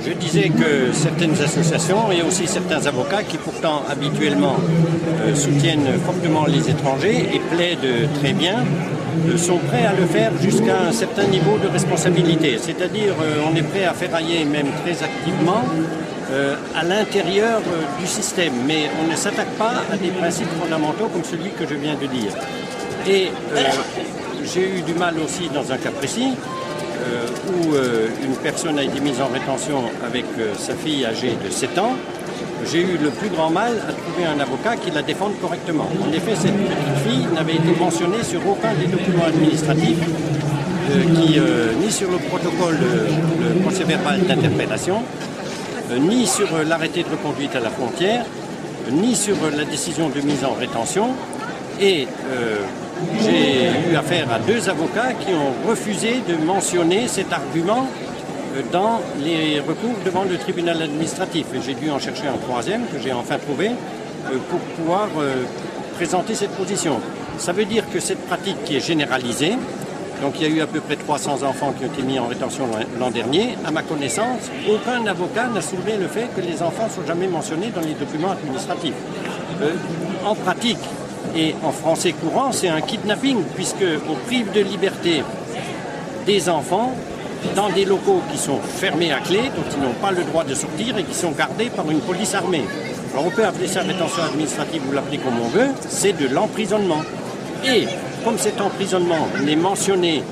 Je disais que certaines associations et aussi certains avocats qui pourtant habituellement soutiennent fortement les étrangers et plaident très bien, sont prêts à le faire jusqu'à un certain niveau de responsabilité. C'est-à-dire on est prêt à ferrailler même très activement à l'intérieur du système, mais on ne s'attaque pas à des principes fondamentaux comme celui que je viens de dire. Et j'ai eu du mal aussi dans un cas précis où une personne a été mise en rétention avec sa fille âgée de 7 ans. J'ai eu le plus grand mal à trouver un avocat qui la défende correctement. En effet, cette petite fille n'avait été mentionnée sur aucun des documents administratifs, ni sur le protocole, le procès-verbal d'interpellation, ni sur l'arrêté de reconduite à la frontière, ni sur la décision de mise en rétention. Et j'ai eu affaire à 2 avocats qui ont refusé de mentionner cet argument dans les recours devant le tribunal administratif. Et j'ai dû en chercher un 3e que j'ai enfin trouvé pour pouvoir présenter cette position. Ça veut dire que cette pratique qui est généralisée, donc il y a eu à peu près 300 enfants qui ont été mis en rétention l'an dernier, à ma connaissance, aucun avocat n'a soulevé le fait que les enfants ne sont jamais mentionnés dans les documents administratifs. En pratique et en français courant, c'est un kidnapping puisqu'on prive de liberté des enfants dans des locaux qui sont fermés à clé, dont ils n'ont pas le droit de sortir et qui sont gardés par une police armée. Alors on peut appeler ça rétention administrative ou l'appeler comme on veut, c'est de l'emprisonnement. Et comme cet emprisonnement n'est mentionné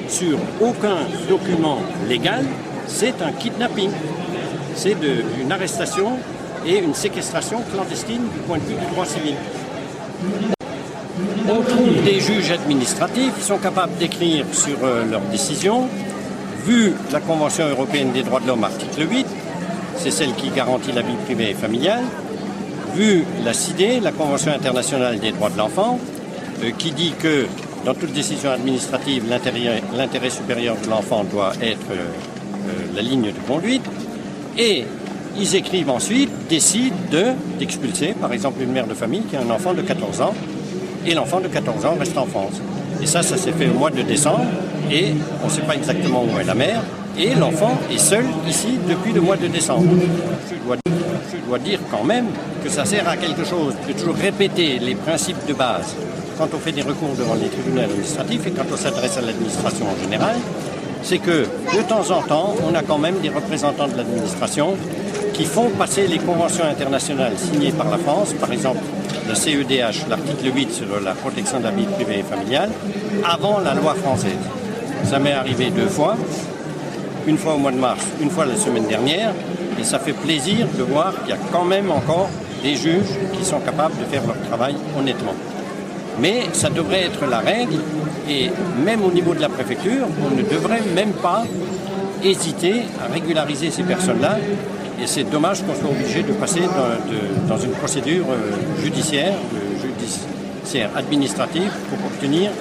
sur aucun document légal, c'est un kidnapping. C'est une arrestation et une séquestration clandestine du point de vue du droit civil. On trouve des juges administratifs qui sont capables d'écrire sur leurs décisions. Vu la Convention européenne des droits de l'homme, article 8, c'est celle qui garantit la vie privée et familiale. Vu la CIDE, la Convention internationale des droits de l'enfant, qui dit que dans toute décision administrative, l'intérêt supérieur de l'enfant doit être la ligne de conduite. Et ils écrivent ensuite, décident d'expulser, par exemple, une mère de famille qui a un enfant de 14 ans, et l'enfant de 14 ans reste en France. Et ça s'est fait au mois de décembre, et on ne sait pas exactement où est la mère, et l'enfant est seul ici depuis le mois de décembre. Je dois dire quand même que ça sert à quelque chose de toujours répéter les principes de base quand on fait des recours devant les tribunaux administratifs et quand on s'adresse à l'administration en général, c'est que de temps en temps, on a quand même des représentants de l'administration qui font passer les conventions internationales signées par la France, par exemple le CEDH, l'article 8 sur la protection de la vie privée et familiale, avant la loi française. Ça m'est arrivé 2 fois, une fois au mois de mars, une fois la semaine dernière, et ça fait plaisir de voir qu'il y a quand même encore des juges qui sont capables de faire leur travail honnêtement. Mais ça devrait être la règle, et même au niveau de la préfecture, on ne devrait même pas hésiter à régulariser ces personnes-là. Et c'est dommage qu'on soit obligé de passer dans une procédure judiciaire administrative pour obtenir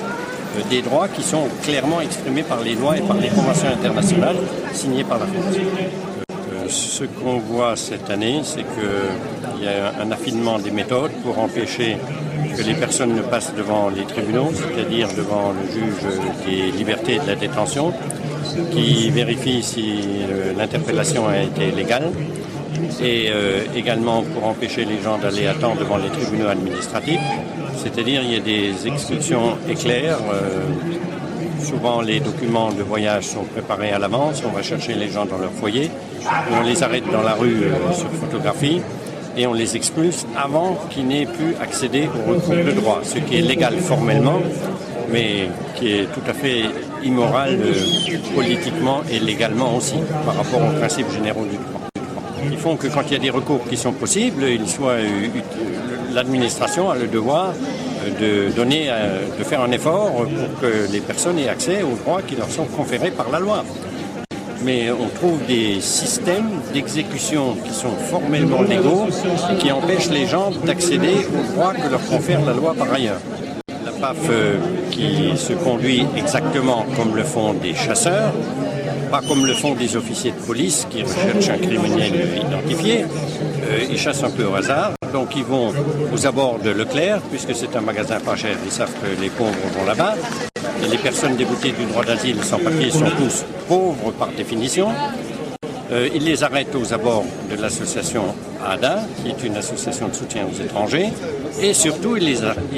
des droits qui sont clairement exprimés par les lois et par les conventions internationales signées par la France. Ce qu'on voit cette année, c'est qu'il y a un affinement des méthodes pour empêcher que les personnes ne passent devant les tribunaux, c'est-à-dire devant le juge des libertés et de la détention, qui vérifie si l'interpellation a été légale, et également pour empêcher les gens d'aller à temps devant les tribunaux administratifs, c'est-à-dire il y a des expulsions éclairs. Souvent les documents de voyage sont préparés à l'avance, on va chercher les gens dans leur foyer, on les arrête dans la rue sur photographie, et on les expulse avant qu'ils n'aient pu accéder au recours de droit, ce qui est légal formellement, mais qui est tout à fait immoral politiquement et légalement aussi, par rapport aux principes généraux du droit. Ils font que quand il y a des recours qui sont possibles, l'administration a le devoir de faire un effort pour que les personnes aient accès aux droits qui leur sont conférés par la loi. Mais on trouve des systèmes d'exécution qui sont formellement légaux et qui empêchent les gens d'accéder aux droits que leur confère la loi par ailleurs. La PAF qui se conduit exactement comme le font des chasseurs, pas comme le font des officiers de police qui recherchent un criminel identifié. Ils chassent un peu au hasard, donc ils vont aux abords de Leclerc, puisque c'est un magasin pas cher, ils savent que les pauvres vont là-bas. Et les personnes déboutées du droit d'asile sans papier sont tous pauvres par définition. Il les arrête aux abords de l'association ADA, qui est une association de soutien aux étrangers, et surtout il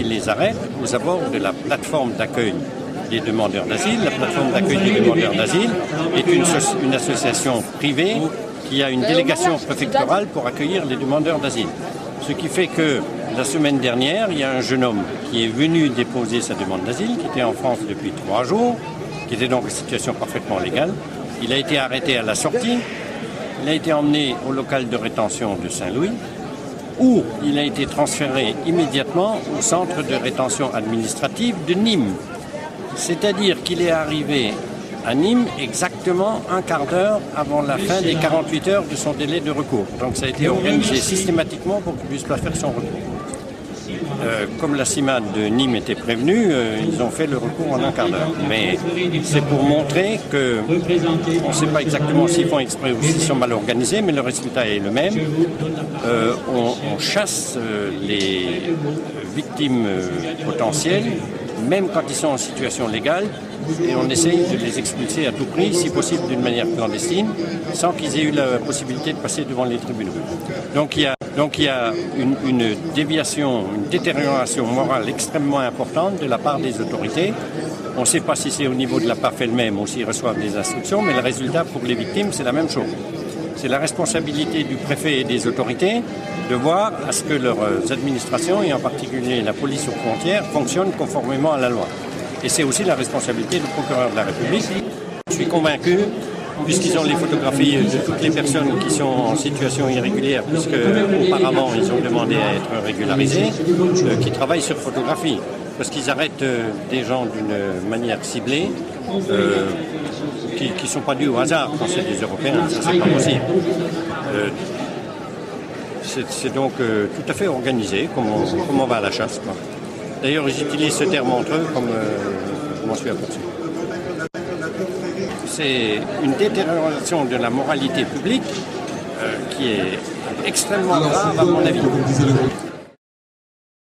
les arrête aux abords de la plateforme d'accueil des demandeurs d'asile. La plateforme d'accueil des demandeurs d'asile est une association privée qui a une délégation préfectorale pour accueillir les demandeurs d'asile. Ce qui fait que la semaine dernière, il y a un jeune homme qui est venu déposer sa demande d'asile, qui était en France depuis 3 jours, qui était donc en situation parfaitement légale. Il a été arrêté à la sortie, il a été emmené au local de rétention de Saint-Louis, où il a été transféré immédiatement au centre de rétention administrative de Nîmes. C'est-à-dire qu'il est arrivé à Nîmes exactement un quart d'heure avant la fin des 48 heures de son délai de recours. Donc ça a été organisé systématiquement pour qu'il ne puisse pas faire son recours. Comme la CIMAD de Nîmes était prévenue, ils ont fait le recours en un quart d'heure. Mais c'est pour montrer que on ne sait pas exactement s'ils font exprès ou s'ils sont mal organisés, mais le résultat est le même. On chasse les victimes potentielles, même quand ils sont en situation légale, et on essaye de les expulser à tout prix, si possible d'une manière clandestine, sans qu'ils aient eu la possibilité de passer devant les tribunaux. Donc il y a une déviation, une détérioration morale extrêmement importante de la part des autorités. On ne sait pas si c'est au niveau de la PAF elle-même ou s'ils reçoivent des instructions, mais le résultat pour les victimes, c'est la même chose. C'est la responsabilité du préfet et des autorités de voir à ce que leurs administrations, et en particulier la police aux frontières, fonctionnent conformément à la loi. Et c'est aussi la responsabilité du procureur de la République. Je suis convaincu, puisqu'ils ont les photographies de toutes les personnes qui sont en situation irrégulière, puisque auparavant ils ont demandé à être régularisés, qui travaillent sur photographie. Parce qu'ils arrêtent des gens d'une manière ciblée, qui ne sont pas dus au hasard quand c'est des Européens, ça c'est pas possible. C'est donc tout à fait organisé, comme on va à la chasse, quoi. D'ailleurs, ils utilisent ce terme entre eux comme je m'en suis aperçu. C'est une détérioration de la moralité publique qui est extrêmement grave à mon avis.